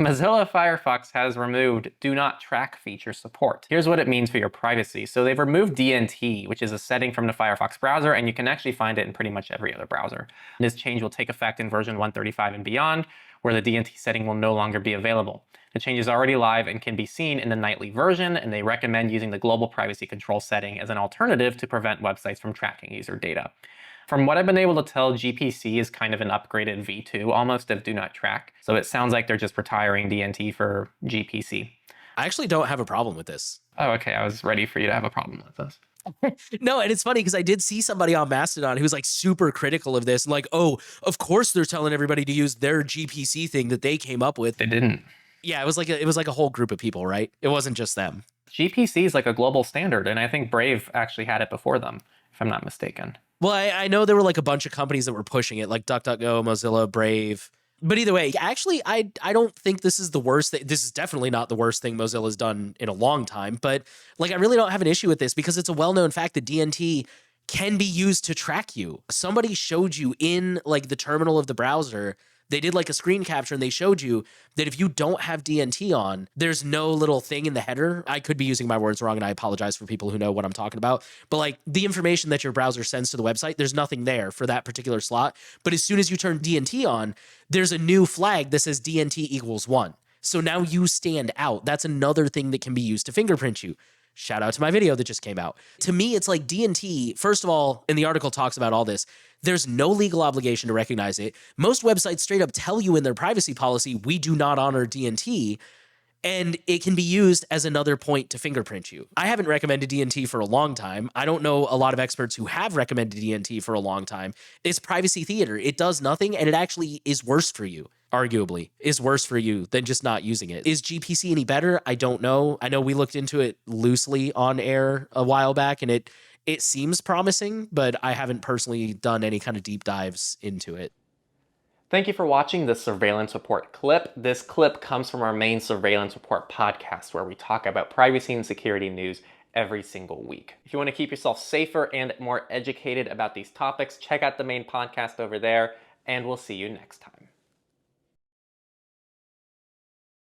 Mozilla Firefox has removed Do Not Track feature support. Here's what it means for your privacy. So they've removed DNT, which is a setting from the Firefox browser, and you can actually find it in pretty much every other browser. This change will take effect in version 135 and beyond, where the DNT setting will no longer be available. The change is already live and can be seen in the nightly version, and they recommend using the global privacy control setting as an alternative to prevent websites from tracking user data. From what I've been able to tell, GPC is kind of an upgraded V2 almost of Do Not Track. So it sounds like they're just retiring DNT for GPC. I actually don't have a problem with this. Oh, okay. I was ready for you to have a problem with this. No, and it's funny because I did see somebody on Mastodon who was like super critical of this. Like, oh, of course they're telling everybody to use their GPC thing that they came up with. They didn't. Yeah, it was like a whole group of people, right? It wasn't just them. GPC is like a global standard, and I think Brave actually had it before them, if I'm not mistaken. Well, I know there were like a bunch of companies that were pushing it, like DuckDuckGo, Mozilla, Brave. But either way, actually, I don't think this is the worst thing. This is definitely not the worst thing Mozilla's done in a long time. But like, I really don't have an issue with this because it's a well-known fact that DNT can be used to track you. Somebody showed you in like the terminal of the browser. They did like a screen capture and they showed you that if you don't have DNT on, there's no little thing in the header. I could be using my words wrong and I apologize for people who know what I'm talking about. But like the information that your browser sends to the website, there's nothing there for that particular slot. But as soon as you turn DNT on, there's a new flag that says DNT equals 1. So now you stand out. That's another thing that can be used to fingerprint you. Shout out to my video that just came out. To me, it's like DNT, first of all, and the article talks about all this, there's no legal obligation to recognize it. Most websites straight up tell you in their privacy policy, we do not honor DNT, and it can be used as another point to fingerprint you. I haven't recommended DNT for a long time. I don't know a lot of experts who have recommended DNT for a long time. It's privacy theater. It does nothing, and it actually is worse for you. Arguably, is worse for you than just not using it. Is GPC any better? I don't know. I know we looked into it loosely on air a while back, and it seems promising, but I haven't personally done any kind of deep dives into it. Thank you for watching this Surveillance Report clip. This clip comes from our main Surveillance Report podcast, where we talk about privacy and security news every single week. If you want to keep yourself safer and more educated about these topics, check out the main podcast over there, and we'll see you next time.